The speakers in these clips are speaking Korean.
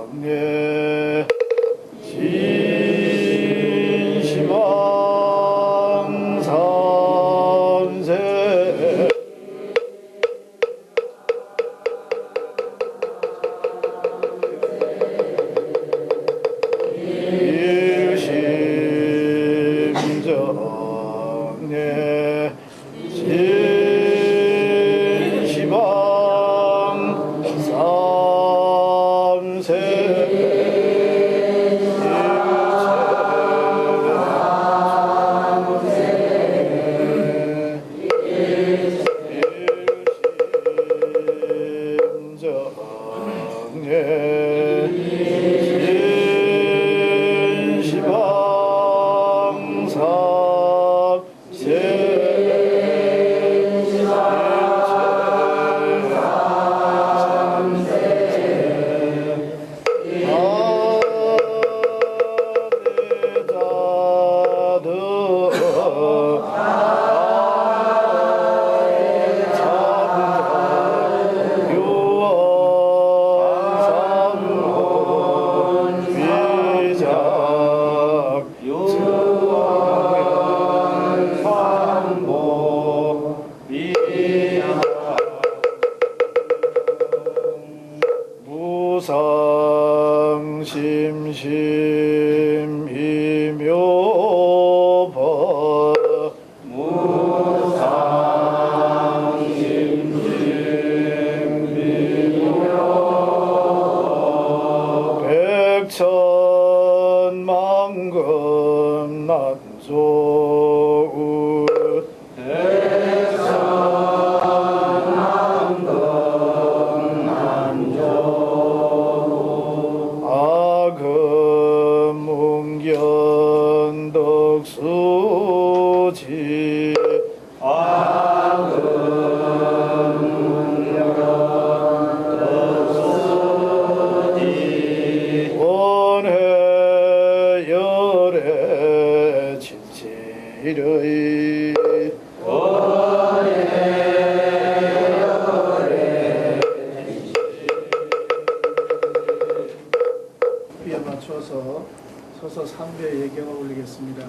장례 진시방 삼세 일심장례 진시방 무상심심이묘법 백천만금 난조우 악음문견덕수지 원해열애 진실의 비에 맞춰서 서서 3배 예경을 올리겠습니다.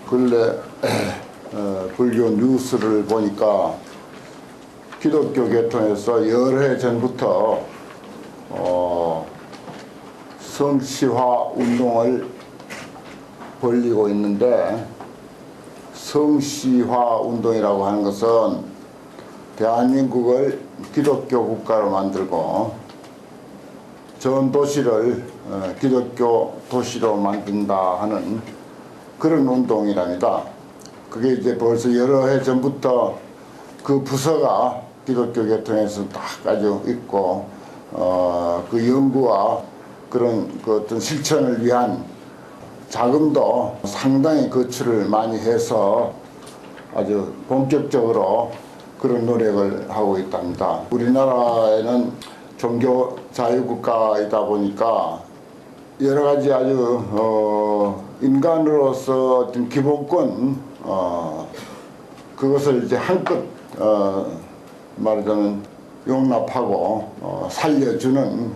근래 불교 뉴스를 보니까 기독교 계통에서 여러 해 전부터 성시화 운동을 벌이고 있는데, 성시화 운동이라고 하는 것은 대한민국을 기독교 국가로 만들고 전 도시를 기독교 도시로 만든다 하는 그런 운동이랍니다. 그게 이제 벌써 여러 해 전부터 그 부서가 기독교 계통에서 딱 가지고 있고, 그 연구와 그런 그 어떤 실천을 위한 자금도 상당히 거출을 많이 해서 아주 본격적으로 그런 노력을 하고 있답니다. 우리나라에는 종교 자유국가이다 보니까 여러 가지 아주 인간으로서 어떤 기본권 그것을 이제 한껏 말하자면 용납하고 살려주는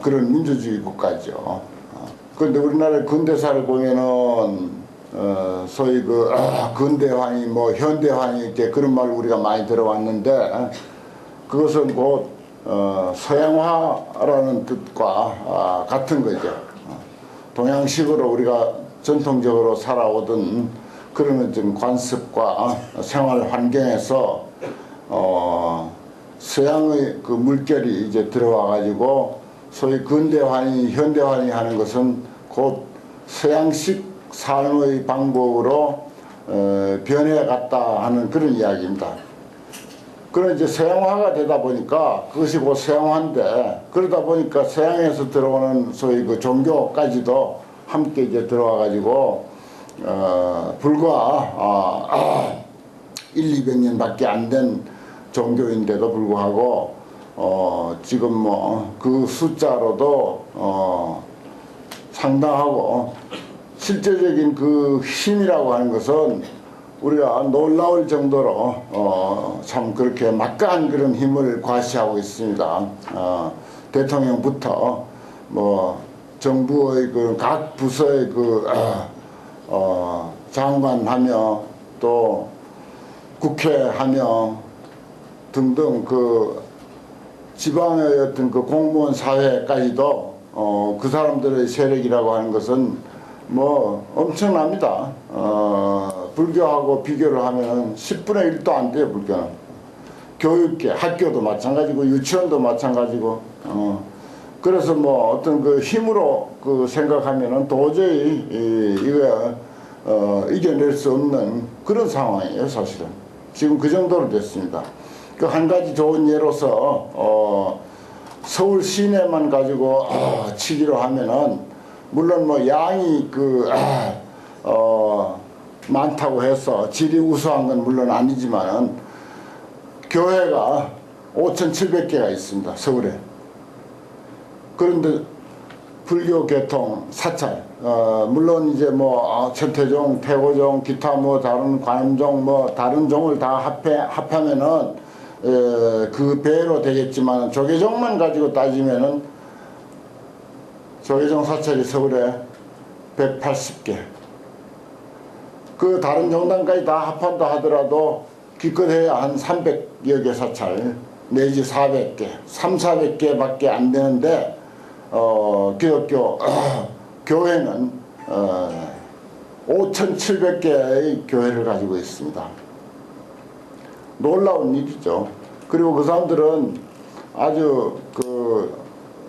그런 민주주의 국가죠. 그런데 우리나라의 근대사를 보면은 소위 그 근대화니 뭐 현대화니 이제 그런 말을 우리가 많이 들어왔는데, 그것은 곧 서양화라는 뜻과 같은 거죠. 동양식으로 우리가 전통적으로 살아오던 그런 어떤 관습과 생활 환경에서 서양의 그 물결이 이제 들어와 가지고 소위 근대화니 현대화니 하는 것은 곧 서양식 삶의 방법으로 변해갔다 하는 그런 이야기입니다. 그런 이제 서양화가 되다 보니까 그것이 곧 서양화인데, 그러다 보니까 서양에서 들어오는 소위 그 종교까지도 함께 이제 들어와 가지고 불과 100~200년밖에 안 된 종교인데도 불구하고 지금 뭐 그 숫자로도 상당하고 실제적인 그 힘이라고 하는 것은 우리가 놀라울 정도로 참 그렇게 막강한 그런 힘을 과시하고 있습니다. 대통령부터 뭐 정부의 그 각 부서의 그 장관하며 또 국회하며 등등 그 지방의 어떤 그 공무원 사회까지도 그 사람들의 세력이라고 하는 것은 뭐 엄청납니다. 불교하고 비교를 하면 10분의 1도 안 돼요, 불교는. 교육계, 학교도 마찬가지고 유치원도 마찬가지고. 그래서 뭐 어떤 그 힘으로 그 생각하면은 도저히 이거 이겨낼 수 없는 그런 상황이에요, 사실은. 지금 그 정도로 됐습니다. 그 한 가지 좋은 예로서 서울 시내만 가지고 치기로 하면은 물론 뭐 양이 그 많다고 해서 질이 우수한 건 물론 아니지만은 교회가 5,700개가 있습니다, 서울에. 그런데 불교 계통 사찰, 물론 이제 뭐 천태종, 태고종, 기타 뭐 다른 관음종 뭐 다른 종을 다 합하면은 그 배로 되겠지만 조계종만 가지고 따지면은 조계종 사찰이 서울에 180개. 그 다른 종단까지 다 합한다 하더라도 기껏해야 한 300여 개 사찰 내지 400개, 300~400개밖에 안 되는데 기독교 교회는 5,700개의 교회를 가지고 있습니다. 놀라운 일이죠. 그리고 그 사람들은 아주 그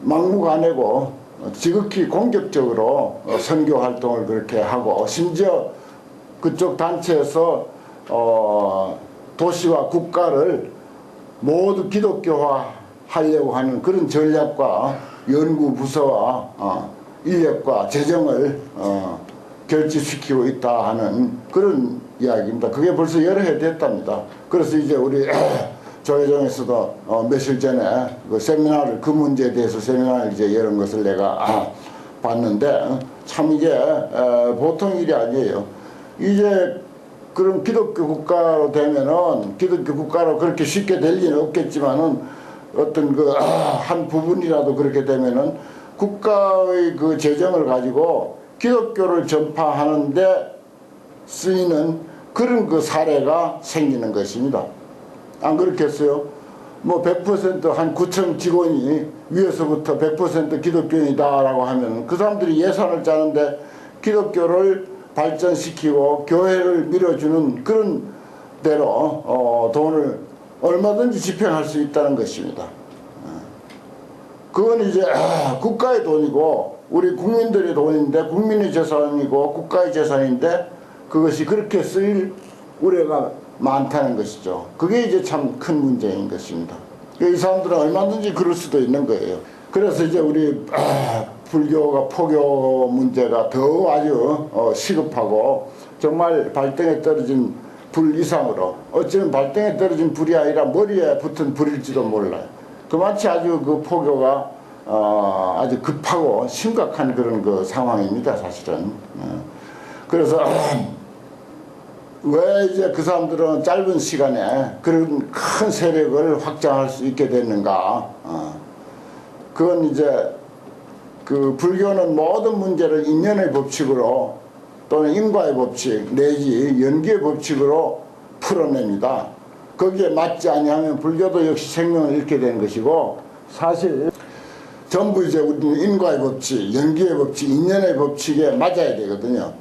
막무가내고 지극히 공격적으로 선교 활동을 그렇게 하고, 심지어 그쪽 단체에서 도시와 국가를 모두 기독교화 하려고 하는 그런 전략과 연구 부서와 인력과 재정을 결집시키고 있다 하는 그런 이야기입니다. 그게 벌써 여러 해 됐답니다. 그래서 이제 우리 조계종에서도 며칠 전에 그 세미나를, 그 문제에 대해서 세미나를 이제 여러 것을 내가 봤는데 참 이게 보통 일이 아니에요. 이제 그럼 기독교 국가로 되면은, 기독교 국가로 그렇게 쉽게 될 리는 없겠지만은 어떤 그 한 부분이라도 그렇게 되면은 국가의 그 재정을 가지고 기독교를 전파하는데 쓰이는 그런 그 사례가 생기는 것입니다. 안 그렇겠어요? 뭐 100% 한 구청 직원이 위에서부터 100% 기독교인이다라고 하면 그 사람들이 예산을 짜는데 기독교를 발전시키고 교회를 밀어주는 그런 대로 돈을 얼마든지 집행할 수 있다는 것입니다. 그건 이제 국가의 돈이고 우리 국민들의 돈인데, 국민의 재산이고 국가의 재산인데 그것이 그렇게 쓰일 우려가 많다는 것이죠. 그게 이제 참 큰 문제인 것입니다. 이 사람들은 얼마든지 그럴 수도 있는 거예요. 그래서 이제 우리 불교가 포교 문제가 더 아주 시급하고 정말 발등에 떨어진 불 이상으로, 어쩌면 발등에 떨어진 불이 아니라 머리에 붙은 불일지도 몰라요. 그마치 아주 그 포교가 아주 급하고 심각한 그런 그 상황입니다, 사실은. 그래서 왜 이제 그 사람들은 짧은 시간에 그런 큰 세력을 확장할 수 있게 됐는가? 그건 이제 그 불교는 모든 문제를 인연의 법칙으로 또는 인과의 법칙 내지 연기의 법칙으로 풀어냅니다. 거기에 맞지 아니하면 불교도 역시 생명을 잃게 되는 것이고, 사실 전부 이제 우리는 인과의 법칙, 연기의 법칙, 인연의 법칙에 맞아야 되거든요.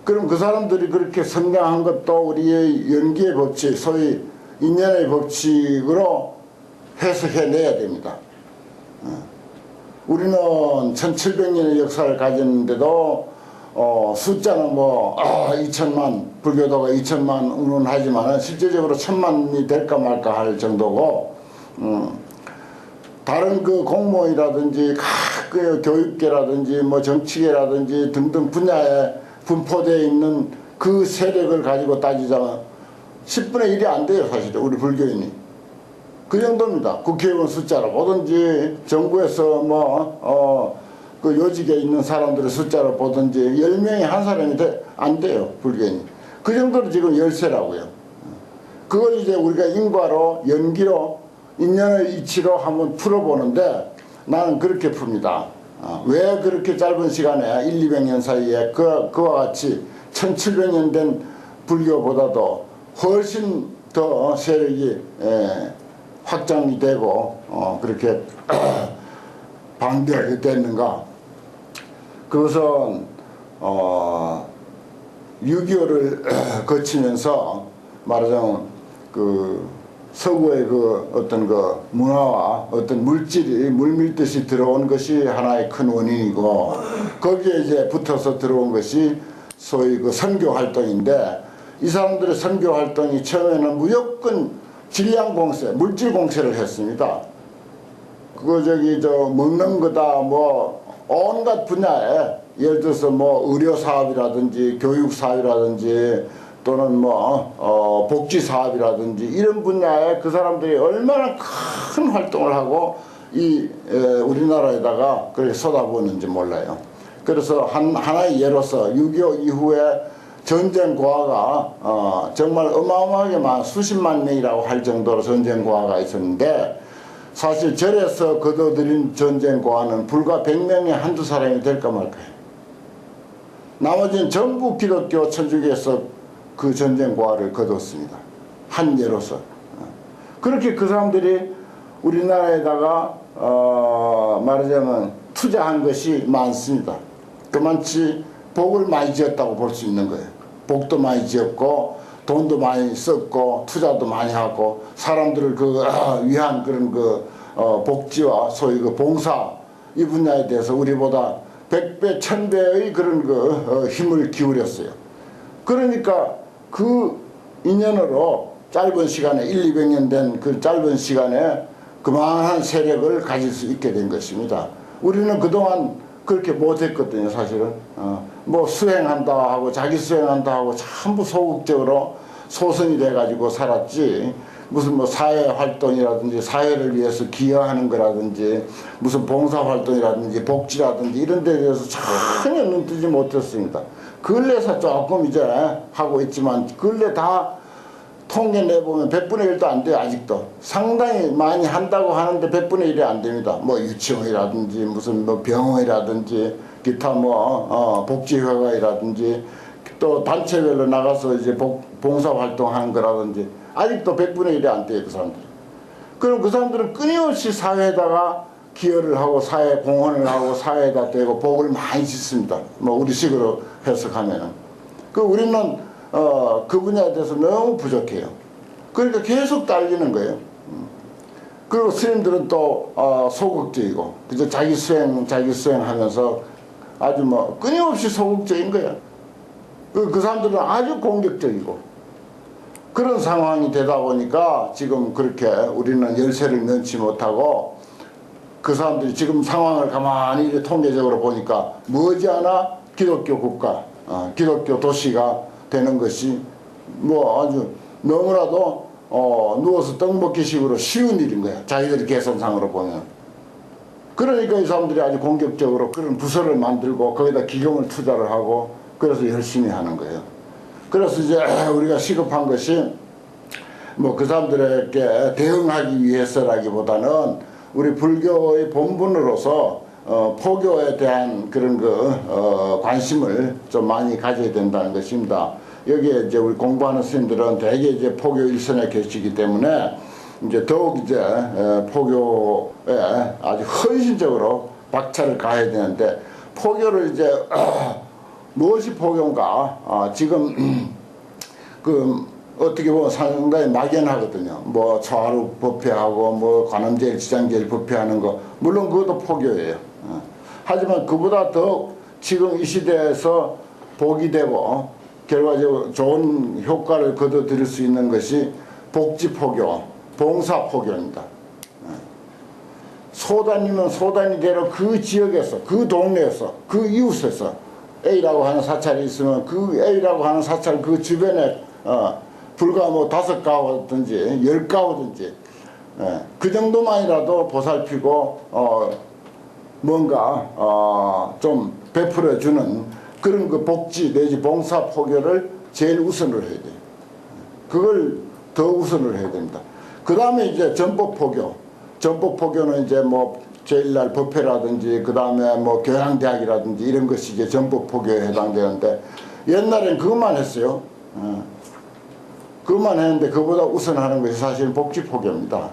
그럼 그 사람들이 그렇게 성장한 것도 우리의 연기의 법칙, 소위 인연의 법칙으로 해석해내야 됩니다. 우리는 1700년의 역사를 가졌는데도 숫자는 뭐 2천만, 불교도가 2천만 운운하지만 실제적으로 1000만이 될까 말까 할 정도고, 다른 그 공무원이라든지 그 교육계라든지 뭐 정치계라든지 등등 분야에 분포되어 있는 그 세력을 가지고 따지자면 10분의 1이 안 돼요, 사실은 우리 불교인이. 그 정도입니다. 국회의원 숫자로 보든지 정부에서 그 요직에 있는 사람들의 숫자로 보든지 10명이 한 사람이 안 돼요, 불교인이. 그 정도로 지금 열세라고요. 그걸 이제 우리가 인과로, 연기로, 인연의 이치로 한번 풀어보는데 나는 그렇게 풉니다. 왜 그렇게 짧은 시간에 1,200년 사이에 그와 같이 1700년 된 불교보다도 훨씬 더 세력이 확장이 되고 그렇게 방대하게 됐는가? 그것은 6.25를 거치면서 말하자면 그 서구의 그 어떤 그 문화와 어떤 물질이 물밀듯이 들어온 것이 하나의 큰 원인이고, 거기에 이제 붙어서 들어온 것이 소위 그 선교 활동인데, 이 사람들의 선교 활동이 처음에는 무조건 질량 공세, 물질 공세를 했습니다. 그거 먹는 거다 뭐 온갖 분야에, 예를 들어서 뭐 의료 사업이라든지 교육 사업이라든지 또는 뭐 복지 사업이라든지 이런 분야에 그 사람들이 얼마나 큰 활동을 하고 우리나라에다가 그렇게 쏟아부었는지 몰라요. 그래서 하나의 예로서 6.25 이후에 전쟁 고아가 정말 어마어마하게 수십만 명이라고 할 정도로 전쟁 고아가 있었는데, 사실 절에서 거둬들인 전쟁 고아는 불과 100명에 한두 사람이 될까 말까요. 나머지는 전부 기독교 천주교에서 그 전쟁 고아를 거뒀습니다. 한 예로서. 그렇게 그 사람들이 우리나라에다가 말하자면 투자한 것이 많습니다. 그만치 복을 많이 지었다고 볼 수 있는 거예요. 복도 많이 지었고 돈도 많이 썼고 투자도 많이 하고 사람들을 위한 그런 복지와 소위 그 봉사, 이 분야에 대해서 우리보다 100배, 1000배의 그런 힘을 기울였어요. 그러니까 그 인연으로 짧은 시간에 1,200년 된 그 짧은 시간에 그만한 세력을 가질 수 있게 된 것입니다. 우리는 그동안 그렇게 못했거든요, 사실은. 뭐 수행한다 하고 자기 수행한다 하고 전부 소극적으로 소선이 돼가지고 살았지, 무슨 뭐 사회활동이라든지 사회를 위해서 기여하는 거라든지 무슨 봉사활동이라든지 복지라든지 이런 데에 대해서 전혀 눈뜨지 못했습니다. 근래서 조금 이제 하고 있지만 근래 다 통계 내보면 100분의 1도 안 돼요. 아직도 상당히 많이 한다고 하는데 100분의 1이 안 됩니다. 뭐 유치원이라든지 무슨 뭐 병원이라든지 기타 뭐 복지회관이라든지 또 단체별로 나가서 이제 봉사활동하는 거라든지 아직도 100분의 1이 안 돼요, 그 사람들. 그럼 그 사람들은 끊임없이 사회에다가 기여를 하고 사회 공헌을 하고 사회에다 대고 복을 많이 짓습니다. 뭐 우리식으로 해석하면은. 우리는 그 분야에 대해서 너무 부족해요. 그러니까 계속 딸리는 거예요. 그리고 스님들은 또 소극적이고 그저 자기 수행 하면서 아주 뭐 끊임없이 소극적인 거예요. 그 사람들은 아주 공격적이고 그런 상황이 되다 보니까 지금 그렇게 우리는 열세를 면치 못하고, 그 사람들이 지금 상황을 가만히 통계적으로 보니까 머지않아 기독교 국가, 기독교 도시가 되는 것이 뭐 아주 너무나도 누워서 떡 먹기식으로 쉬운 일인 거야, 자기들이 계산상으로 보면. 그러니까 이 사람들이 아주 공격적으로 그런 부서를 만들고 거기다 기금을 투자를 하고 그래서 열심히 하는 거예요. 그래서 이제 우리가 시급한 것이 뭐 그 사람들에게 대응하기 위해서라기보다는 우리 불교의 본분으로서 포교에 대한 그런 관심을 좀 많이 가져야 된다는 것입니다. 여기에 이제 우리 공부하는 스님들은 대개 이제 포교 일선에 계시기 때문에 이제 더욱 이제 포교에 아주 헌신적으로 박차를 가해야 되는데 포교를 이제 무엇이 포교인가? 지금 그 어떻게 보면 상당히 막연하거든요. 뭐 초하루 법회하고 뭐 관음제일, 지장제일 법회하는 거 물론 그것도 포교예요. 하지만 그보다 더 지금 이 시대에서 복이 되고 결과적으로 좋은 효과를 거둬들일 수 있는 것이 복지포교, 봉사포교입니다. 소단이면 소단이대로 그 지역에서, 그 동네에서, 그 이웃에서 A라고 하는 사찰이 있으면 그 A라고 하는 사찰 그 주변에 불과 뭐 5가구든지 10가구든지 그 정도만이라도 보살피고 뭔가 좀 베풀어주는 그런 그 복지 내지 봉사 포교를 제일 우선을 해야 돼요. 그걸 더 우선을 해야 됩니다. 그 다음에 이제 전법포교. 전법포교는 이제 뭐 제일날 법회라든지 그 다음에 뭐 교양대학이라든지 이런 것이 이제 전법포교에 해당되는데 옛날엔 그것만 했어요. 그것만 했는데 그보다 우선하는 것이 사실은 복지포교입니다.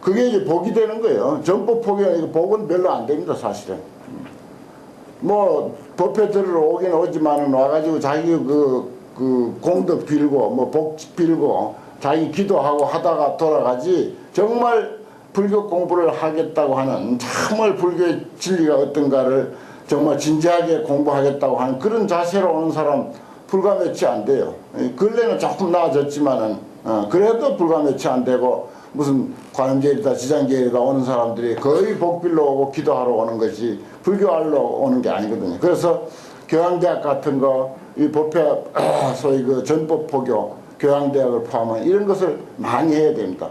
그게 이제 복이 되는 거예요. 전법포교 복은 별로 안 됩니다, 사실은. 뭐 법회 들으러 오긴 오지만은 와가지고 자기 그 공덕 빌고 뭐 복 빌고 자기 기도하고 하다가 돌아가지 정말 불교 공부를 하겠다고 하는 정말 불교의 진리가 어떤가를 정말 진지하게 공부하겠다고 하는 그런 자세로 오는 사람 불과 몇이 안 돼요. 근래는 조금 나아졌지만은 그래도 불과 몇이 안 되고 무슨 관음제일이다 지장제일이다 오는 사람들이 거의 복빌러 오고 기도하러 오는 것이 불교하러 오는 게 아니거든요. 그래서 교양대학 같은 거 이 법회 소위 그 전법포교 교양대학을 포함한 이런 것을 많이 해야 됩니다.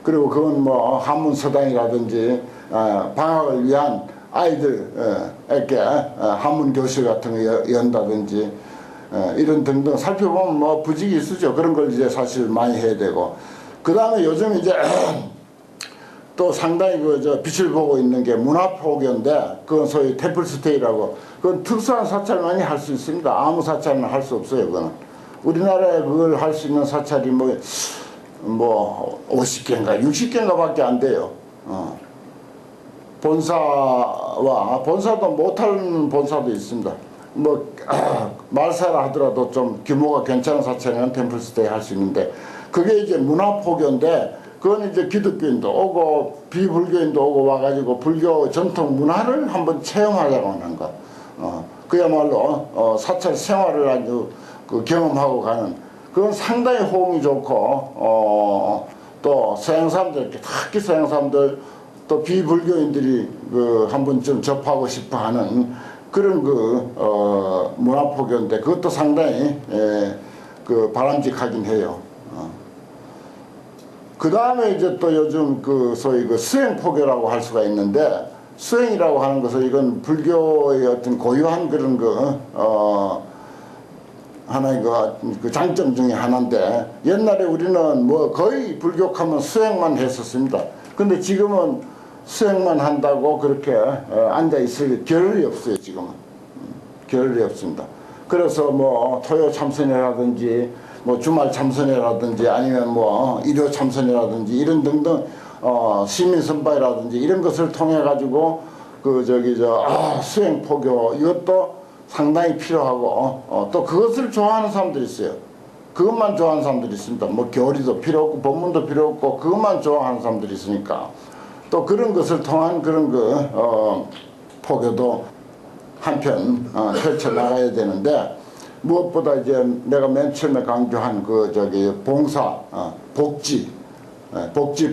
그리고 그건 뭐 한문서당이라든지 방학을 위한 아이들에게 한문교실 같은 거 연다든지 이런 등등 살펴보면 뭐 부직이 있으죠. 그런 걸 이제 사실 많이 해야 되고 그 다음에 요즘 이제 또 상당히 그 빛을 보고 있는 게 문화포교인데 그건 소위 템플스테이라고 그건 특수한 사찰만이 할 수 있습니다. 아무 사찰은 할 수 없어요. 그거는 우리나라에 그걸 할 수 있는 사찰이 뭐 50개인가 60개인가 밖에 안 돼요. 본사도 못하는 본사도 있습니다. 뭐 말사라 하더라도 좀 규모가 괜찮은 사찰은 템플스테이 할 수 있는데 그게 이제 문화포교인데 그건 이제 기독교인도 오고 비불교인도 오고 와가지고 불교 전통 문화를 한번 체험하자고 하는 거. 그야말로 사찰 생활을 아주 그 경험하고 가는 그건 상당히 호응이 좋고 또 서양 사람들 특히 서양 사람들 또 비불교인들이 그 한번 좀 접하고 싶어하는 그런 그 문화포교인데 그것도 상당히 그 바람직하긴 해요. 그 다음에 이제 또 요즘 그 소위 그 수행포교라고 할 수가 있는데 수행이라고 하는 것은 이건 불교의 어떤 고유한 그런 하나의 그 장점 중에 하나인데 옛날에 우리는 뭐 거의 불교하면 수행만 했었습니다. 근데 지금은 수행만 한다고 그렇게 앉아 있을 겨를이 없어요. 지금은 겨를이 없습니다. 그래서 뭐 토요 참선이라든지 뭐 주말 참선이라든지 아니면 뭐 일요 참선이라든지 이런 등등 시민 선발이라든지 이런 것을 통해 가지고 그 수행 포교 이것도 상당히 필요하고 또 그것을 좋아하는 사람들이 있어요. 그것만 좋아하는 사람들이 있습니다. 뭐 교리도 필요 없고 법문도 필요 없고 그것만 좋아하는 사람들이 있으니까 또 그런 것을 통한 그런 포교도 한편 펼쳐 나가야 되는데 무엇보다 이제 내가 맨 처음에 강조한 봉사, 복지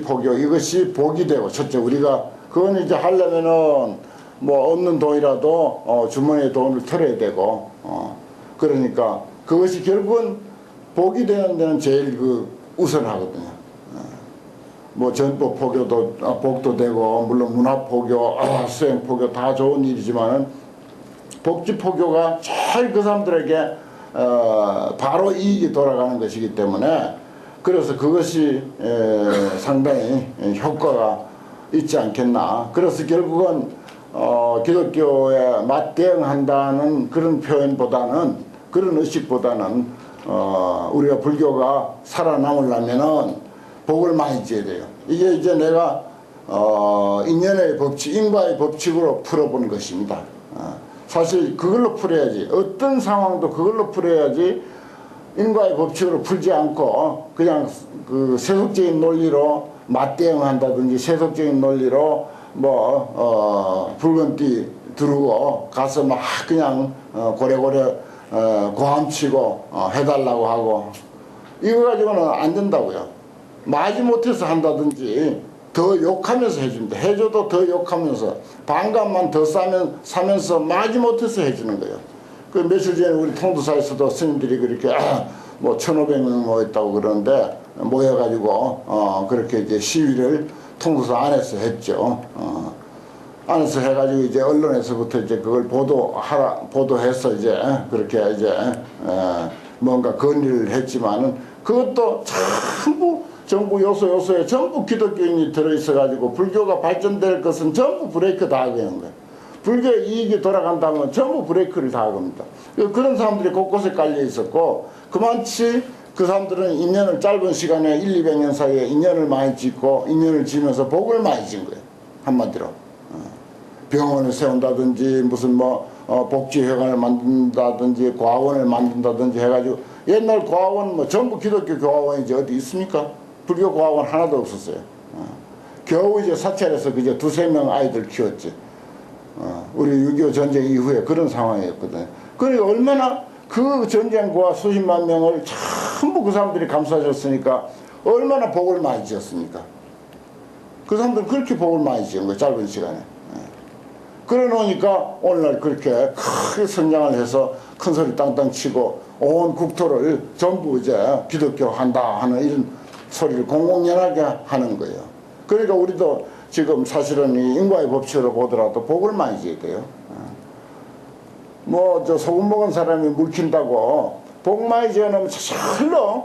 포교 이것이 복이 되고 첫째 우리가 그건 이제 하려면은 뭐 없는 돈이라도 주머니에 돈을 털어야 되고 그러니까 그것이 결국은 복이 되는 데는 제일 우선하거든요. 뭐 전법 포교도 복도 되고 물론 문화 포교, 수행 포교 다 좋은 일이지만은 복지 포교가 제일 그 사람들에게 바로 이익이 돌아가는 것이기 때문에 그래서 그것이 상당히 효과가 있지 않겠나. 그래서 결국은 기독교에 맞대응한다는 그런 표현보다는 그런 의식보다는 우리가 불교가 살아남으려면은 복을 많이 지어야 돼요. 이게 이제 내가 인연의 법칙, 인과의 법칙으로 풀어본 것입니다. 사실 그걸로 풀어야지. 어떤 상황도 그걸로 풀어야지 인과의 법칙으로 풀지 않고 그냥 그 세속적인 논리로 맞대응한다든지 세속적인 논리로 붉은띠 두르고 가서 막 그냥 고래고래 고함치고 해달라고 하고 이거 가지고는 안 된다고요. 마지 못해서 한다든지 더 욕하면서 해준다. 해줘도 더 욕하면서 반값만 더 사면서 마지 못해서 해주는 거예요. 그 며칠 전에 우리 통도사에서도 스님들이 그렇게 1,500명 모였다고 그러는데 모여가지고 그렇게 이제 시위를 통도사 안에서 했죠. 안에서 해가지고 이제 언론에서부터 이제 그걸 보도해서 이제 그렇게 이제 뭔가 건의를 했지만은 그것도 전부 정부 요소에 전부 기독교인이 들어있어가지고 불교가 발전될 것은 전부 브레이크 다 하게 하는 거예요. 불교의 이익이 돌아간다면 전부 브레이크를 다 합니다. 그런 사람들이 곳곳에 깔려 있었고 그만치 그 사람들은 인연을 짧은 시간에 200년 사이에 인연을 많이 짓고 인연을 지면서 복을 많이 진 거예요. 한마디로. 병원을 세운다든지 무슨 복지회관을 만든다든지 과원을 만든다든지 해가지고 옛날 과원 전부 기독교 교화원이지 어디 있습니까? 불교 과원 하나도 없었어요. 겨우 이제 사찰에서 그저 2-3명 아이들 키웠지. 우리 6.25 전쟁 이후에 그런 상황이었거든요. 그러니까 얼마나 그 전쟁과 수십만 명을 전부 그 사람들이 감싸줬으니까 얼마나 복을 많이 지었습니까? 그 사람들은 그렇게 복을 많이 지은 거예요. 짧은 시간에. 그래 놓으니까 오늘날 그렇게 크게 성장을 해서 큰 소리 땅땅 치고 온 국토를 전부 이제 기독교 한다 하는 이런 소리를 공공연하게 하는 거예요. 그러니까 우리도 지금 사실은 이 인과의 법칙으로 보더라도 복을 많이 지어야 돼요. 저 소금 먹은 사람이 물킨다고 복 많이 지어놓으면 절로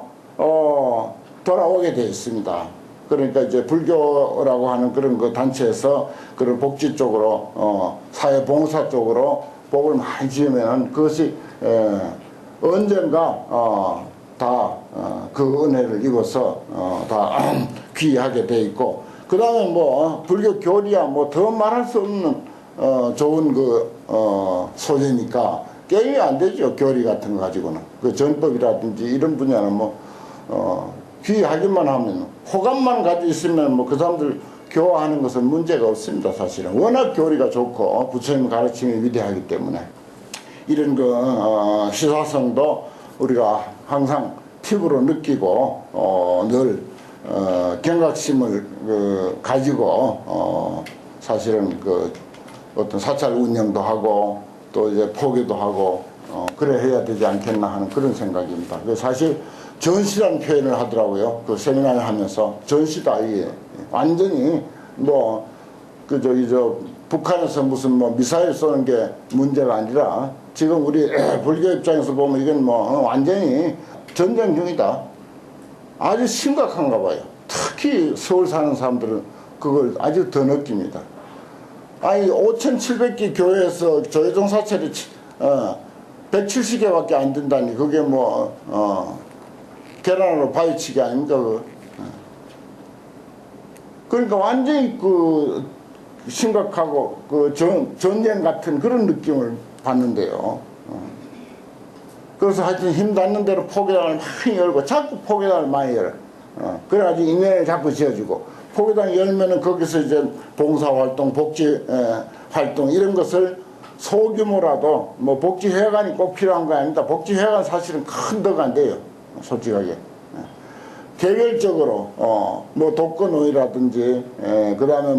돌아오게 되어 있습니다. 그러니까 이제 불교라고 하는 그런 그 단체에서 그런 복지 쪽으로 사회봉사 쪽으로 복을 많이 지으면 그것이 언젠가 다 그 은혜를 입어서 다 귀하게 돼 있고 그 다음에 불교 교리야 더 말할 수 없는 좋은 그 소재니까 게임이 안 되죠. 교리 같은 거 가지고는 그 전법이라든지 이런 분야는 귀하기만 하면 호감만 가지고 있으면 그 사람들 교화하는 것은 문제가 없습니다. 사실은 워낙 교리가 좋고 부처님 가르침이 위대하기 때문에 이런 그 시사성도 우리가 항상 팁으로 느끼고 늘 경각심을 가지고 사실은 그 어떤 사찰 운영도 하고 또 이제 포교도 하고 그래 해야 되지 않겠나 하는 그런 생각입니다. 사실 전시라는 표현을 하더라고요. 그 세미나를 하면서 전시다 이게 완전히 북한에서 무슨 미사일 쏘는 게 문제가 아니라 지금 우리 불교 입장에서 보면 이건 완전히 전쟁 중이다. 아주 심각한가 봐요. 특히 서울 사는 사람들은 그걸 아주 더 느낍니다. 아니 5,700개 교회에서 조혜종 사찰이 170개밖에 안 된다니 그게 계란으로 바위치기 아닙니까? 그러니까 완전히 그 심각하고 그 전쟁 같은 그런 느낌을 받는데요. 그래서 하여튼 힘 닿는 대로 포교당을 많이 열고 자꾸 포교당을 많이 열어. 그래가지고 인연을 자꾸 지어주고 포교당 열면은 거기서 이제 봉사활동, 복지 활동 이런 것을 소규모라도 복지회관이 꼭 필요한 거 아닙니다. 복지회관 사실은 큰 덕 안 돼요. 솔직하게. 개별적으로 독거노인이라든지 그 다음에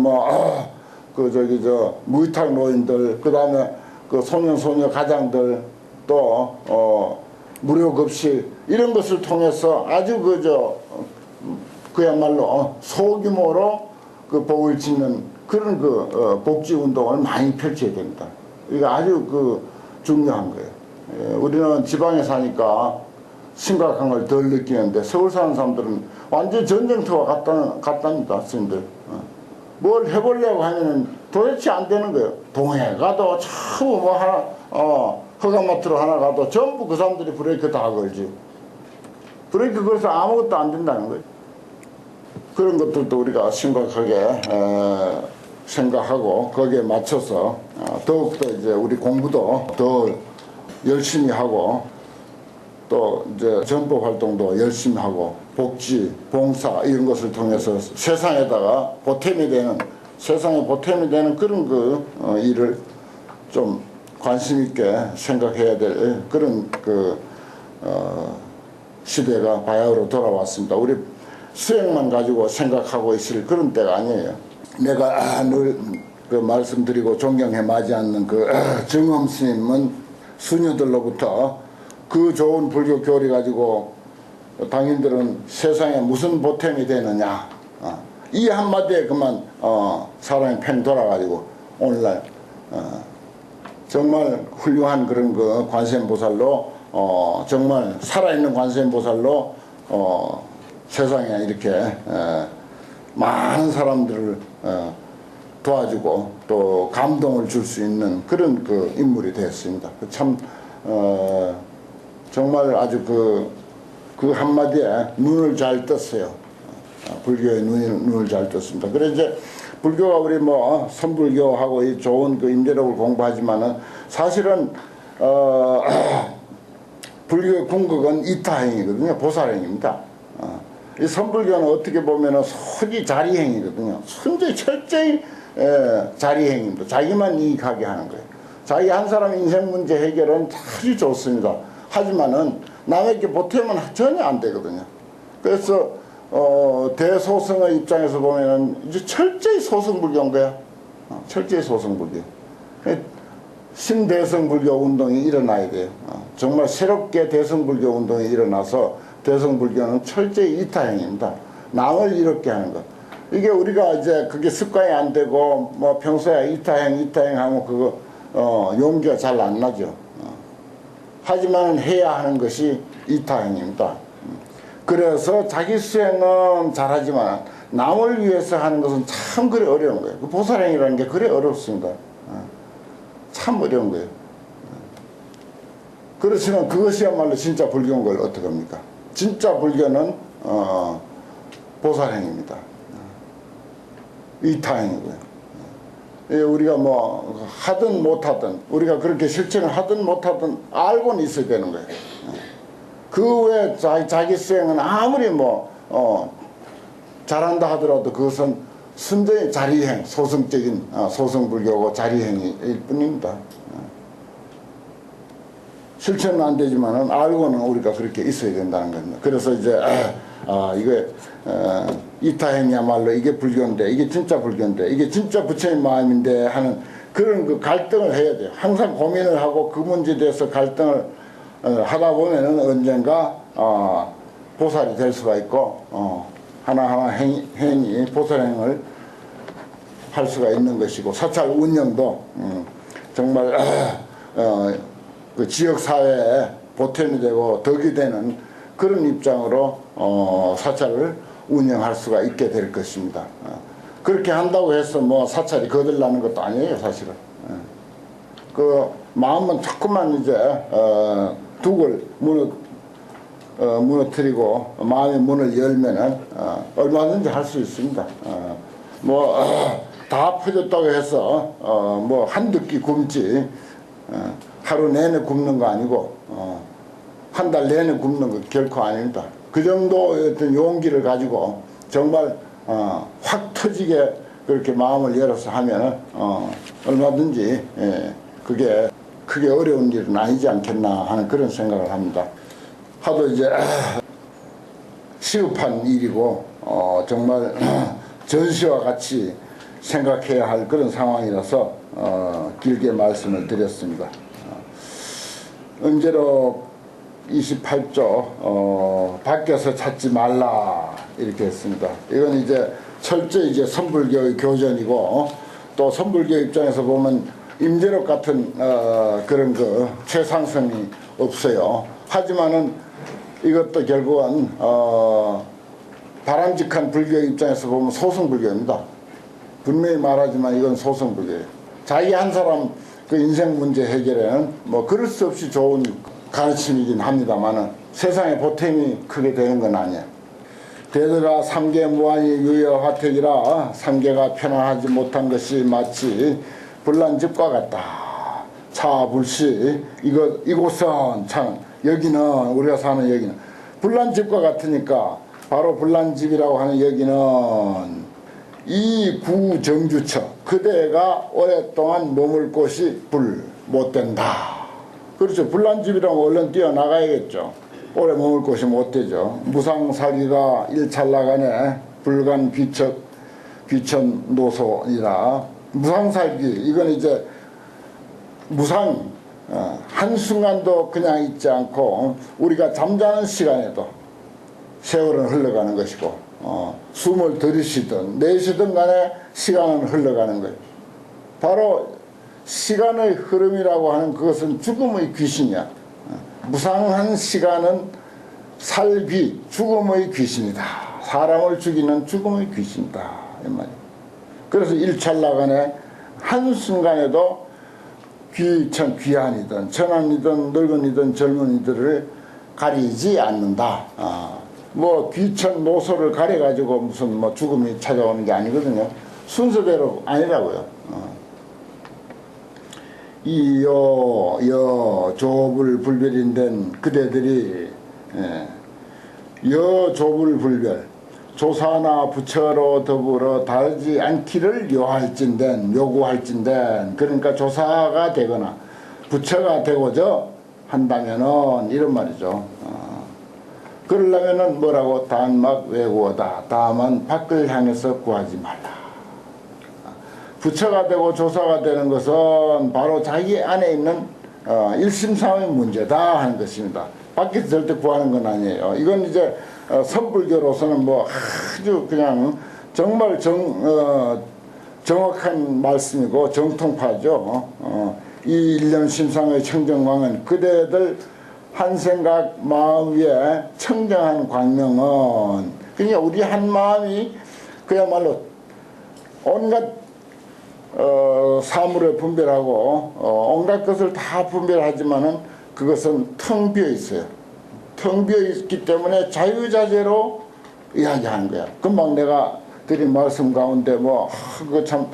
무위탁 노인들 그 다음에 그 소년소녀 가장들 또 무료급식 이런 것을 통해서 아주 그야말로 소규모로 그 복을 짓는 그런 복지 운동을 많이 펼쳐야 됩니다. 이게 아주 중요한 거예요. 우리는 지방에 사니까 심각한 걸 덜 느끼는데 서울 사는 사람들은 완전 전쟁터와 같답니다. 스님들. 뭘 해보려고 하면은 도대체 안 되는 거예요. 동해 가도 전부 허가마트로 하나 가도 전부 그 사람들이 브레이크 다 걸지. 브레이크 걸어서 아무것도 안 된다는 거예요. 그런 것들도 우리가 심각하게 생각하고 거기에 맞춰서 더욱더 이제 우리 공부도 더 열심히 하고 또 이제 전법 활동도 열심히 하고 복지, 봉사 이런 것을 통해서 세상에다가 보탬이 되는 세상에 보탬이 되는 그런 일을 좀 관심 있게 생각해야 될 그런 시대가 바야흐로 돌아왔습니다. 우리 수행만 가지고 생각하고 있을 그런 때가 아니에요. 내가 늘 말씀드리고 존경해 마지 않는 정엄 스님은 수녀들로부터 그 좋은 불교 교리 가지고 당인들은 세상에 무슨 보탬이 되느냐 이 한마디에 그만 사람이 팽 돌아가지고 오늘날 정말 훌륭한 그런 관세음보살로 정말 살아있는 관세음보살로 세상에 이렇게 많은 사람들을 도와주고 또 감동을 줄 수 있는 그런 인물이 되었습니다. 참 정말 아주 그 한마디에 눈을 잘 떴어요. 불교의 눈을 잘 떴습니다. 그래 이제 불교가 우리 선불교하고 이 좋은 임재력을 공부하지만은 사실은 불교의 궁극은 이타행이거든요. 보살행입니다. 이 선불교는 어떻게 보면은 소지 자리행이거든요. 순전히 철저히 자리행입니다. 자기만 이익하게 하는 거예요. 자기 한 사람 인생 문제 해결은 아주 좋습니다. 하지만은 남에게 보탬은 전혀 안 되거든요. 그래서 대소승의 입장에서 보면은 이제 철저히 소승불교인 거야. 철저히 소승불교. 신대성불교 운동이 일어나야 돼요. 정말 새롭게 대성불교 운동이 일어나서 대성불교는 철저히 이타행입니다. 남을 이롭게 하는 것. 이게 우리가 이제 그게 습관이 안 되고 평소에 이타행 하면 용기가 잘 안 나죠. 하지만 해야 하는 것이 이타행입니다. 그래서 자기 수행은 잘하지만 남을 위해서 하는 것은 참 그래 어려운 거예요. 보살행이라는 게 그래 어렵습니다. 참 어려운 거예요. 그렇지만 그것이야말로 진짜 불교인 걸 어떡합니까? 진짜 불교는 보살행입니다. 이타행이고요. 우리가 하든 못하든 우리가 그렇게 실천을 하든 못하든 알고는 있어야 되는 거예요. 그 외에 자기 수행은 아무리 잘한다 하더라도 그것은 순전히 자리행, 소승적인 소승불교고 자리행일 뿐입니다. 실천은 안 되지만은 알고는 우리가 그렇게 있어야 된다는 겁니다. 그래서 이제 이게 이타행이야말로 이게 불교인데 이게 진짜 불교인데 이게 진짜 부처님 마음인데 하는 그런 갈등을 해야 돼요. 항상 고민을 하고 그 문제에 대해서 갈등을 하다 보면은 언젠가 보살이 될 수가 있고 하나하나 행이 보살행을 할 수가 있는 것이고 사찰 운영도 정말 그 지역사회에 보탬이 되고 덕이 되는 그런 입장으로 사찰을 운영할 수가 있게 될 것입니다. 그렇게 한다고 해서 사찰이 거들나는 것도 아니에요, 사실은. 그 마음은 조금만 이제 둑을 무너뜨리고 마음의 문을 열면은 얼마든지 할 수 있습니다. 다 퍼졌다고 해서 한두 끼 굶지 하루 내내 굶는 거 아니고 한 달 내내 굶는 거 결코 아닙니다. 그 정도의 어떤 용기를 가지고 정말 확 터지게 그렇게 마음을 열어서 하면 얼마든지 그게 크게 어려운 일은 아니지 않겠나 하는 그런 생각을 합니다. 하도 이제 시급한 일이고 정말 전시와 같이 생각해야 할 그런 상황이라서 길게 말씀을 드렸습니다. 은재로 28조 밖에서 찾지 말라 이렇게 했습니다. 이건 이제 철저히 이제 선불교의 교전이고 또 선불교 입장에서 보면 임재록 같은 그런 최상성이 없어요. 하지만은 이것도 결국은 바람직한 불교 입장에서 보면 소승불교입니다. 분명히 말하지만 이건 소승불교예요. 자기 한 사람 그 인생 문제 해결에는 그럴 수 없이 좋은 가르침이긴 합니다만은 세상에 보탬이 크게 되는 건 아니에요. 대드가 삼계무한이 유여화택이라 삼계가 편안하지 못한 것이 마치 불난집과 같다. 차불시 이곳은 참 여기는 우리가 사는 여기는 불난집과 같으니까 바로 불난집이라고 하는 여기는 이 구정주처 그대가 오랫동안 머물 곳이 못된다. 그렇죠. 불난집이라면 얼른 뛰어나가야겠죠. 오래 머물 곳이 못되죠. 무상살기가 일찰나간에 불간 귀천노소이라 무상살기 이건 이제 무상 한순간도 그냥 있지 않고 우리가 잠자는 시간에도 세월은 흘러가는 것이고 숨을 들이쉬든 내쉬든 간에 시간은 흘러가는 거예요. 바로 시간의 흐름이라고 하는 그것은 죽음의 귀신이야. 무상한 시간은 살귀 죽음의 귀신이다. 사람을 죽이는 죽음의 귀신이다 이 말이에요. 그래서 일찰나간에 한순간에도 귀한이든 천한이든 늙은이든 젊은이들을 가리지 않는다. 뭐 귀천 노소를 가려가지고 무슨 뭐 죽음이 찾아오는 게 아니거든요. 순서대로 아니라고요. 여 조불불별인된 그대들이 여 조불불별 조사나 부처로 더불어 다르지 않기를 요구할진된 그러니까 조사가 되거나 부처가 되고자 한다면은 이런 말이죠. 그러려면은 뭐라고 단막 외구어다. 다만 밖을 향해서 구하지 말라. 부처가 되고 조사가 되는 것은 바로 자기 안에 있는 일심상의 문제다 하는 것입니다. 밖에서 절대 구하는 건 아니에요. 이건 이제 선불교로서는 뭐 아주 그냥 정말 정확한 말씀이고 정통파죠. 이 일념심상의 청정광은 그대들 한 생각 마음 위에 청정한 광명은 그러니까 우리 한 마음이 그야말로 온갖 사물을 분별하고 온갖 것을 다 분별하지만은 그것은 텅 비어 있어요. 텅 비어 있기 때문에 자유자재로 이야기하는 거야. 금방 내가 드린 말씀 가운데 뭐 그거 참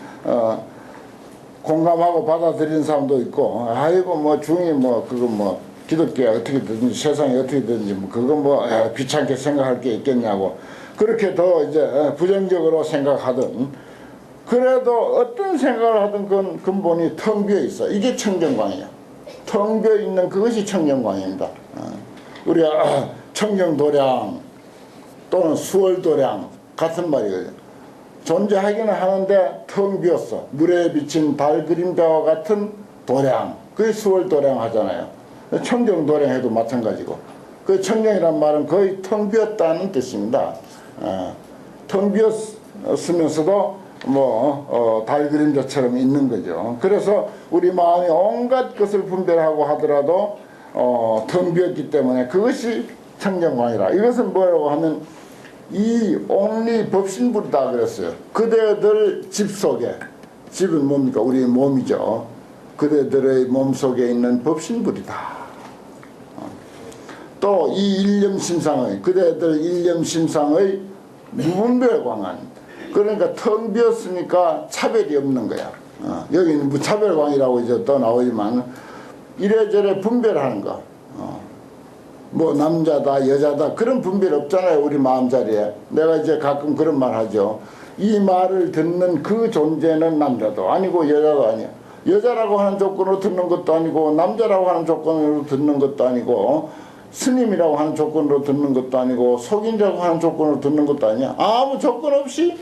공감하고 받아들이는 사람도 있고 아이고 뭐 중이 뭐 그거 뭐 기독교가 어떻게 되든지 세상이 어떻게 되든지 뭐 그거 뭐 귀찮게 생각할 게 있겠냐고 그렇게 더 이제 부정적으로 생각하든 그래도 어떤 생각을 하든 그건 근본이 텅 비어 있어. 이게 청정광이야. 텅 비어 있는 그것이 청정광입니다. 우리가 청정도량 또는 수월도량 같은 말이거든요. 존재하기는 하는데 텅 비었어. 물에 비친 달 그림자와 같은 도량. 그게 수월도량 하잖아요. 청정도량 해도 마찬가지고. 그 청정이란 말은 거의 텅 비었다는 뜻입니다. 텅 비었으면서도 달 그림자처럼 있는 거죠. 그래서 우리 마음이 온갖 것을 분별하고 하더라도 텅 비었기 때문에 그것이 청정광이라. 이것은 뭐라고 하면 이 옥리 법신불이다 그랬어요. 그대들 집 속에 집은 뭡니까? 우리 몸이죠. 그대들의 몸 속에 있는 법신불이다. 또 이 일념심상의 그대들 일념심상의 무분별광은 그러니까 텅 비었으니까 차별이 없는 거야. 여기는 무차별광이라고 이제 또 나오지만 이래저래 분별하는 거. 뭐 남자다 여자다 그런 분별 없잖아요. 우리 마음자리에. 내가 이제 가끔 그런 말 하죠. 이 말을 듣는 그 존재는 남자도 아니고 여자도 아니야. 여자라고 하는 조건으로 듣는 것도 아니고 남자라고 하는 조건으로 듣는 것도 아니고 스님이라고 하는 조건으로 듣는 것도 아니고 속인자고 하는 조건으로 듣는 것도 아니야. 아무 조건 없이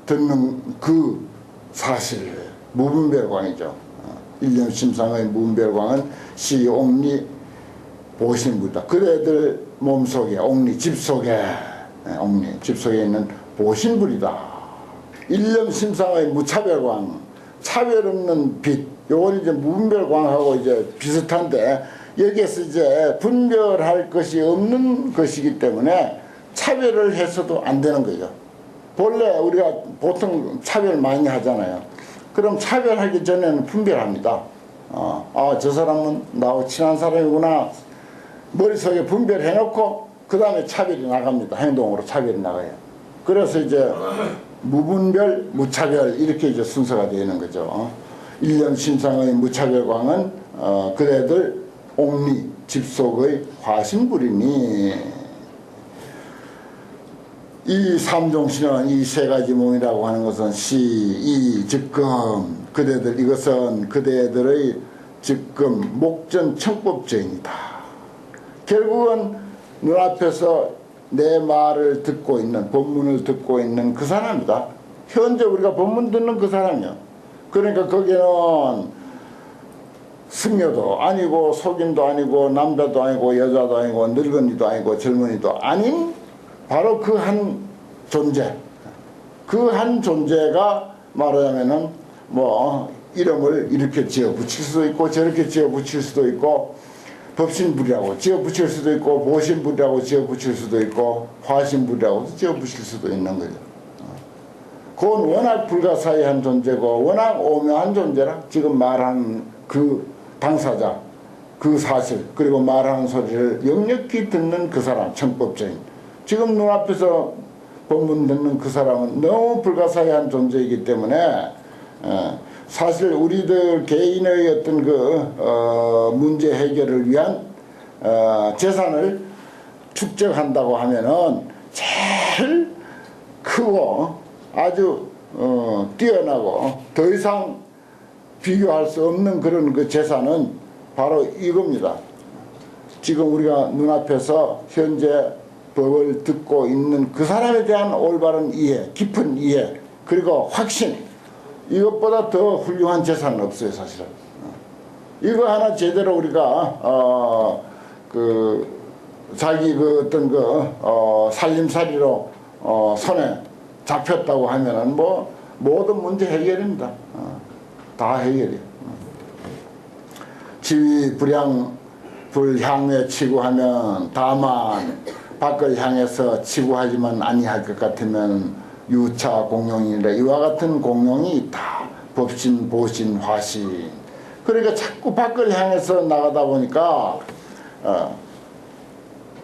듣는 그 사실 무분별광이죠. 일념심상의 무분별광은 시옥리 보신불이다. 그대들 몸속에 옥리 집 속에 옥리 집 속에 있는 보신불이다. 일념심상의 무차별광 차별 없는 빛 요건 이제 무분별광하고 이제 비슷한데 여기에서 이제 분별할 것이 없는 것이기 때문에 차별을 해서도 안 되는 거죠. 본래 우리가 보통 차별 많이 하잖아요. 그럼 차별하기 전에는 분별합니다. 저 사람은 나하고 친한 사람이구나. 머릿속에 분별해놓고 그 다음에 차별이 나갑니다. 행동으로 차별이 나가요. 그래서 이제 무분별, 무차별 이렇게 이제 순서가 되는 거죠. 일념신상의 무차별광은 그대들 옥리 집속의 화신불이니 이 삼종신은 이 세 가지 몸이라고 하는 것은 시, 이, 즉금 그대들 이것은 그대들의 즉금 목전 청법죄입니다. 결국은 눈앞에서 내 말을 듣고 있는 법문을 듣고 있는 그 사람이다. 현재 우리가 법문 듣는 그 사람이요. 그러니까 거기는 승려도 아니고 속인도 아니고 남자도 아니고 여자도 아니고 늙은이도 아니고 젊은이도 아닌 바로 그 한 존재, 그 한 존재가 말하자면은 뭐 이름을 이렇게 지어 붙일 수도 있고 저렇게 지어 붙일 수도 있고 법신불이라고 지어 붙일 수도 있고 보신불이라고 지어 붙일 수도 있고 화신불이라고 지어 붙일 수도 있는 거죠. 그건 워낙 불가사의한 존재고 워낙 오묘한 존재라 지금 말하는 그 당사자, 그 사실 그리고 말하는 소리를 역력히 듣는 그 사람 청법자인 지금 눈앞에서 법문 듣는 그 사람은 너무 불가사의한 존재이기 때문에 사실 우리들 개인의 어떤 그 문제 해결을 위한 재산을 축적한다고 하면은 제일 크고 아주 뛰어나고 더 이상 비교할 수 없는 그런 그 재산은 바로 이겁니다. 지금 우리가 눈앞에서 현재 법을 듣고 있는 그 사람에 대한 올바른 이해, 깊은 이해, 그리고 확신, 이것보다 더 훌륭한 재산은 없어요, 사실은. 이거 하나 제대로 우리가 그 자기 그 어떤 그 살림살이로 손에 잡혔다고 하면은 뭐 모든 문제 해결입니다. 다 해결이에요. 지위 불향에 치구하면 다만 밖을 향해서 치구하지만 아니할 것 같으면 유차 공용이라 이와 같은 공용이 있다. 법신, 보신, 화신. 그러니까 자꾸 밖을 향해서 나가다 보니까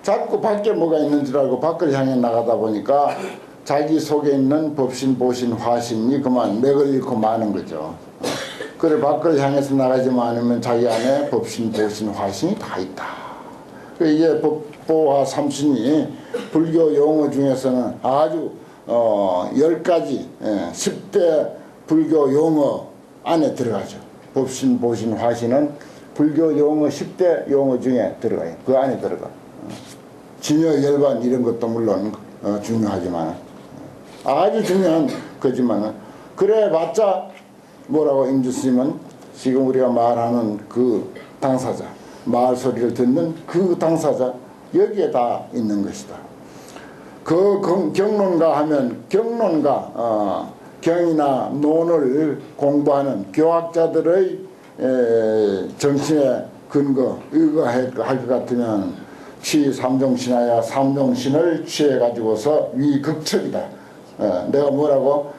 자꾸 밖에 뭐가 있는 줄 알고 밖을 향해 나가다 보니까 자기 속에 있는 법신, 보신, 화신이 그만 맥을 잃고 마는 거죠. 그래 밖을 향해서 나가지만 않으면 자기 안에 법신, 보신, 화신이 다 있다. 이게 법보화 삼신이 불교 용어 중에서는 아주 10가지 10대 불교 용어 안에 들어가죠. 법신, 보신, 화신은 불교 용어 10대 용어 중에 들어가요. 그 안에 들어가. 진여, 열반 이런 것도 물론 중요하지만 아주 중요한 거지만은 그래 봤자 뭐라고 임주스님은 지금 우리가 말하는 그 당사자, 말 소리를 듣는 그 당사자 여기에 다 있는 것이다. 그 경론가 하면 경론가 경이나 논을 공부하는 교학자들의 정신의 근거 의거할 것 같으면 취 삼종신하여 삼종신을 취해 가지고서 위극척이다. 내가 뭐라고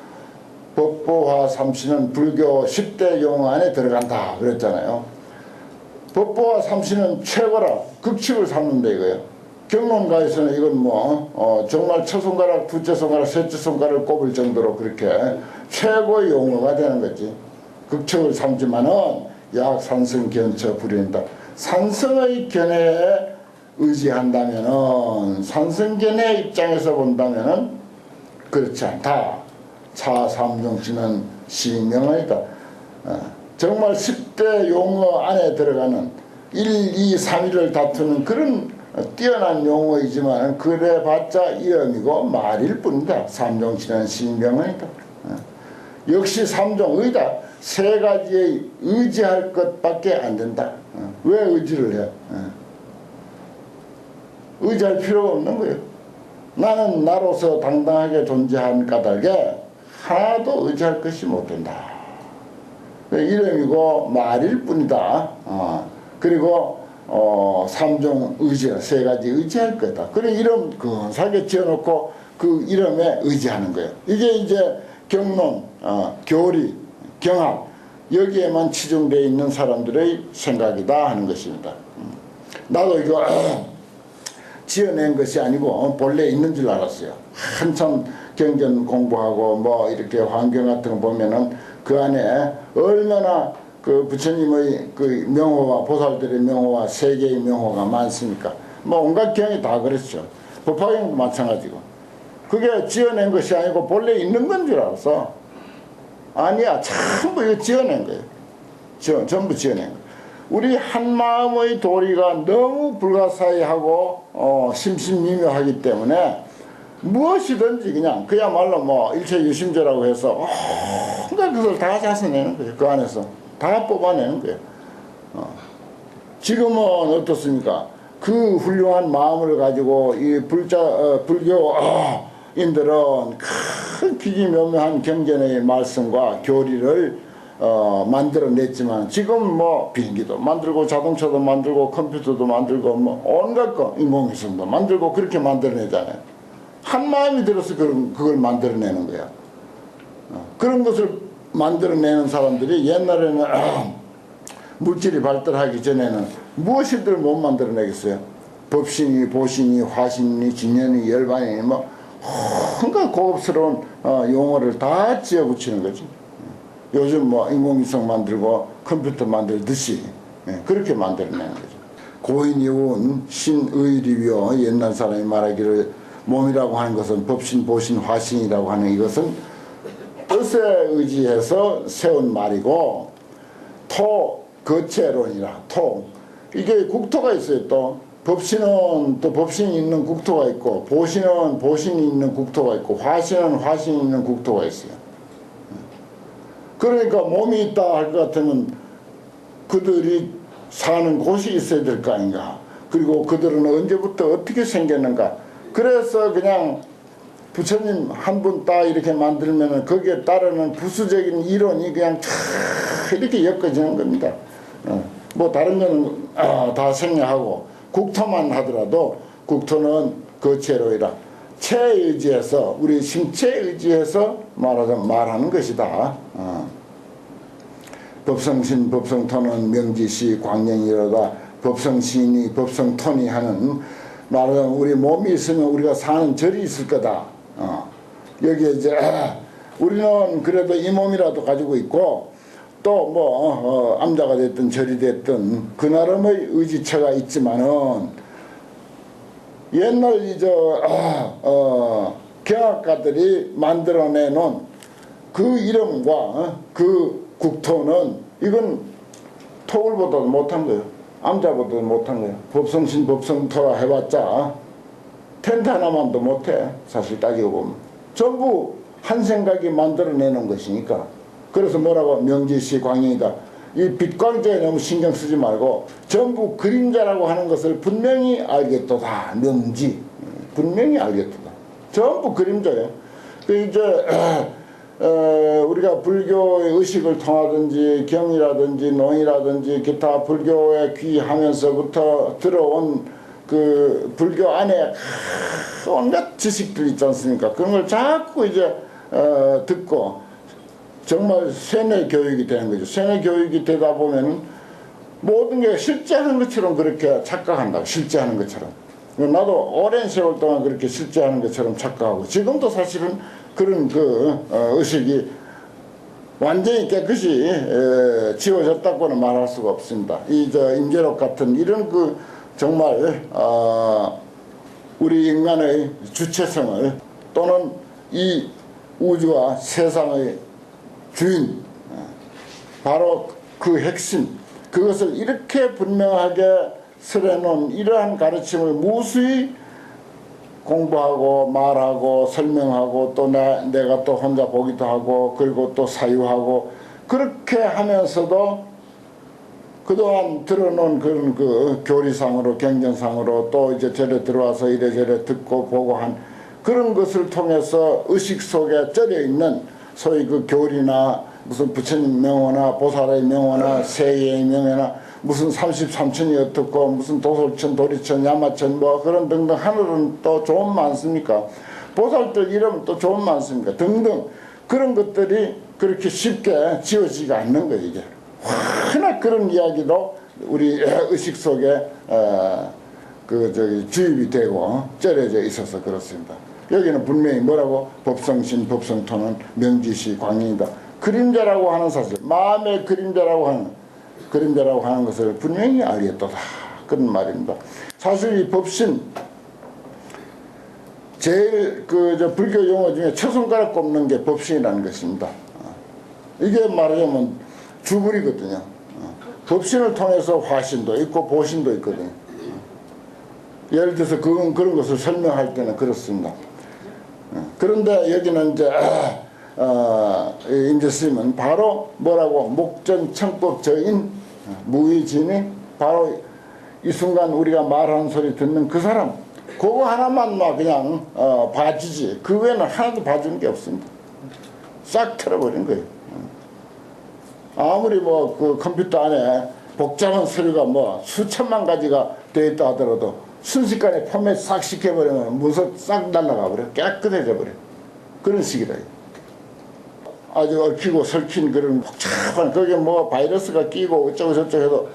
법보화 삼신은 불교 10대 용어 안에 들어간다 그랬잖아요. 법보화 삼신은 최고라 극칙을 삼는다 이거예요. 경론가에서는 이건 뭐 정말 첫 손가락, 두째 손가락, 셋째 손가락을 꼽을 정도로 그렇게 최고의 용어가 되는 거지. 극칙을 삼지만은 약 산성 견처 불인다. 산성의 견해에 의지한다면은 산성견의 입장에서 본다면은 그렇지 않다. 차삼종신은 시명이다. 정말 10대 용어 안에 들어가는 1, 2, 3위를 다투는 그런 뛰어난 용어이지만 그래 봤자 이름이고 말일 뿐이다. 삼종신은 시명이다. 역시 삼종의다. 세 가지에 의지할 것밖에 안 된다. 왜 의지를 해? 의지할 필요가 없는 거예요. 나는 나로서 당당하게 존재한 까닭에 하나도 의지할 것이 못 된다. 이름이고 말일 뿐이다. 그리고 삼종 의지, 세 가지 의지할 거다. 그래 이름 근사하게 지어놓고 그 이름에 의지하는 거예요. 이게 이제 경론, 교리, 경학 여기에만 치중되어 있는 사람들의 생각이다 하는 것입니다. 나도 이거 지어낸 것이 아니고 본래 있는 줄 알았어요. 한참 경전 공부하고 뭐 이렇게 환경 같은 거 보면은 그 안에 얼마나 그 부처님의 그 명호와 보살들의 명호와 세계의 명호가 많습니까? 뭐 온갖 경이 다 그랬죠. 법화경도 마찬가지고. 그게 지어낸 것이 아니고 본래 있는 건 줄 알았어. 아니야, 전부 이거 지어낸 거예요. 전부 지어낸 거예요. 우리 한 마음의 도리가 너무 불가사의하고 심심미묘하기 때문에 무엇이든지 그냥 그야말로 뭐 일체유심조라고 해서 온갖 것을 다 자서내는 거예요. 그 안에서 다 뽑아내는 거예요. 지금은 어떻습니까? 그 훌륭한 마음을 가지고 이 불교인들은 큰 기기묘묘한 경전의 말씀과 교리를 만들어냈지만 지금 뭐 비행기도 만들고 자동차도 만들고 컴퓨터도 만들고 뭐 온갖 거 인공위성도 만들고 그렇게 만들어내잖아요. 한 마음이 들어서 그걸 만들어내는 거야. 그런 것을 만들어내는 사람들이 옛날에는 물질이 발달하기 전에는 무엇이들 못 만들어내겠어요. 법신이 보신이 화신이 진연이 열반이 뭐 온갖 고급스러운 용어를 다 지어붙이는 거지. 요즘 뭐 인공위성 만들고 컴퓨터 만들듯이 그렇게 만들어내는 거죠. 고인이운 신의리묘 옛날 사람이 말하기를 몸이라고 하는 것은 법신 보신 화신이라고 하는 이것은 뜻에 의지해서 세운 말이고 토 거체론이라 토 이게 국토가 있어요. 또 법신은 또 법신이 있는 국토가 있고 보신은 보신이 있는 국토가 있고 화신은 화신이 있는 국토가 있어요. 그러니까 몸이 있다 할 것 같으면 그들이 사는 곳이 있어야 될 거 아닌가. 그리고 그들은 언제부터 어떻게 생겼는가. 그래서 그냥 부처님 한 분 딱 이렇게 만들면 거기에 따르는 부수적인 이론이 그냥 쫙 이렇게 엮어지는 겁니다. 뭐 다른 거는 다 생략하고 국토만 하더라도 국토는 거체로이라 체에 의지해서 우리 심체에 의지해서 말하는 것이다. 법성신 법성토는 명지시 광명이로다. 법성신이 법성토니 하는 말하자면 우리 몸이 있으면 우리가 사는 절이 있을 거다. 여기에 이제 우리는 그래도 이 몸이라도 가지고 있고 또 뭐 암자가 됐든 절이 됐든 그 나름의 의지처가 있지만은 옛날 경학가들이 만들어내놓은 그 이름과 그 국토는 이건 토굴보다도 못한 거예요. 암자보다도 못한 거예요. 법성신 법성토라 해봤자 텐트 하나만도 못해. 사실 따지고 보면 전부 한 생각이 만들어내는 것이니까. 그래서 뭐라고 명지시 광영이다. 이 빛광자에 너무 신경 쓰지 말고 전부 그림자라고 하는 것을 분명히 알겠도다. 명지 분명히 알겠도다. 전부 그림자예요. 그 이제 우리가 불교의 의식을 통하든지 경이라든지 논이라든지 기타 불교에 귀하면서부터 들어온 그 불교 안에 온갖 지식들 있지 않습니까? 그런 걸 자꾸 이제 듣고 정말 세뇌 교육이 되는 거죠. 세뇌 교육이 되다 보면 모든 게 실제 하는 것처럼 그렇게 착각한다. 실제 하는 것처럼. 나도 오랜 세월 동안 그렇게 실제 하는 것처럼 착각하고 지금도 사실은 그런 그 의식이 완전히 깨끗이 지워졌다고는 말할 수가 없습니다. 이 임재록 같은 이런 그 정말 우리 인간의 주체성을 또는 이 우주와 세상의 주인 바로 그 핵심 그것을 이렇게 분명하게 설해놓은 이러한 가르침을 무수히 공부하고 말하고 설명하고 또 내가 또 혼자 보기도 하고 그리고 또 사유하고 그렇게 하면서도 그동안 들어놓은 그런 그 교리상으로 경전상으로 또 이제 절에 들어와서 이래저래 듣고 보고 한 그런 것을 통해서 의식 속에 쩔여 있는 소위 그 교리나 무슨 부처님 명호나 보살의 명호나 세계의 명호나 무슨 33천이 어떻고 무슨 도솔천 도리천 야마천 뭐 그런 등등 하늘은 또 좋은 많습니까? 보살들 이름 또 좋은 많습니까? 등등 그런 것들이 그렇게 쉽게 지워지지가 않는 거예요. 이게 워낙 그런 이야기도 우리 의식 속에 주입이 되고 쩔어져 있어서 그렇습니다. 여기는 분명히 뭐라고? 법성신, 법성토는 명지시, 광인이다. 그림자라고 하는 사실, 마음의 그림자라고 하는 것을 분명히 알겠도다. 그런 말입니다. 사실 이 법신, 제일 불교 용어 중에 첫 손가락 꼽는 게 법신이라는 것입니다. 이게 말하자면 주불이거든요. 법신을 통해서 화신도 있고 보신도 있거든요. 예를 들어서 그런 것을 설명할 때는 그렇습니다. 그런데 여기는 이제 임재스님은 바로 뭐라고? 목전청법저인 무의진이 바로 이 순간 우리가 말하는 소리 듣는 그 사람, 그거 하나만 막 그냥 봐주지. 그 외에는 하나도 봐주는 게 없습니다. 싹 틀어버린 거예요. 아무리 그 컴퓨터 안에 복잡한 서류가 수천만 가지가 되어 있다 하더라도 순식간에 포맷 싹 시켜버리면 문서 싹 날아가 버려. 깨끗해져 버려. 그런 식이라. 아주 얽히고 설킨 그런 복잡한, 거기에 바이러스가 끼고 어쩌고 저쩌고 해도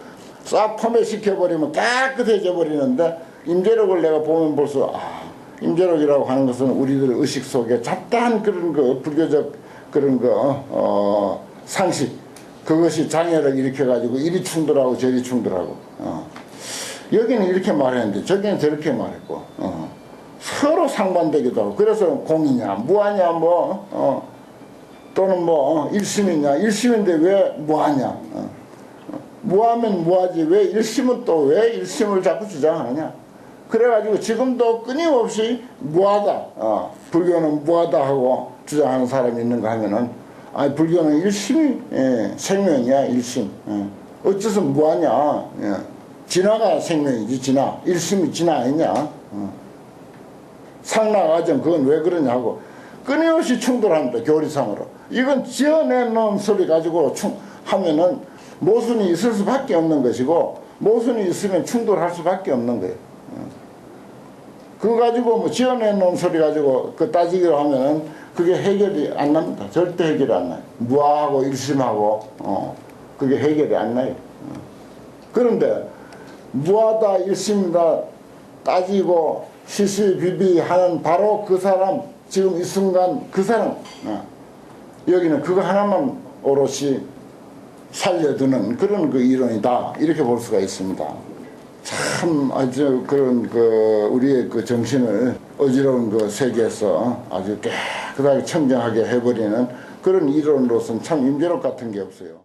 싹 포맷 시켜버리면 깨끗해져 버리는데, 임재록을 내가 보면 벌써 임재록이라고 하는 것은 우리들 의식 속에 잡다한 그런 불교적 그런 상식, 그것이 장애를 일으켜가지고 이리 충돌하고 저리 충돌하고, 여기는 이렇게 말했는데 저기는 저렇게 말했고, 서로 상반되기도 하고. 그래서 공이냐 무하냐 또는 일심이냐, 일심인데 왜 무하냐, 무하면 무하지 왜 일심은 또 왜 일심을 자꾸 주장하느냐. 그래가지고 지금도 끊임없이 무하다, 불교는 무하다 하고 주장하는 사람이 있는가 하면은, 불교는 일심이 생명이야. 일심. 어째서 무하냐. 진화가 생명이지. 진화. 일심이 진화 아니냐. 상락아정 그건 왜 그러냐고 끊임없이 충돌합니다. 교리상으로. 이건 지어내놓은 소리 가지고 하면은 모순이 있을 수밖에 없는 것이고, 모순이 있으면 충돌할 수밖에 없는 거예요. 그거 가지고 지어내놓은 소리 가지고 따지기로 하면은 그게 해결이 안 납니다. 절대 해결이 안 나요. 무하고 일심하고 그게 해결이 안 나요. 그런데 무하다 일심이다 따지고 시시비비하는 바로 그 사람, 지금 이 순간 그 사람, 여기는 그거 하나만 오롯이 살려두는 그런 이론이다, 이렇게 볼 수가 있습니다. 참 아주 그런 우리의 정신을 어지러운 세계에서 아주 깨끗하게 청정하게 해버리는 그런 이론으로서는 참 임재록 같은 게 없어요.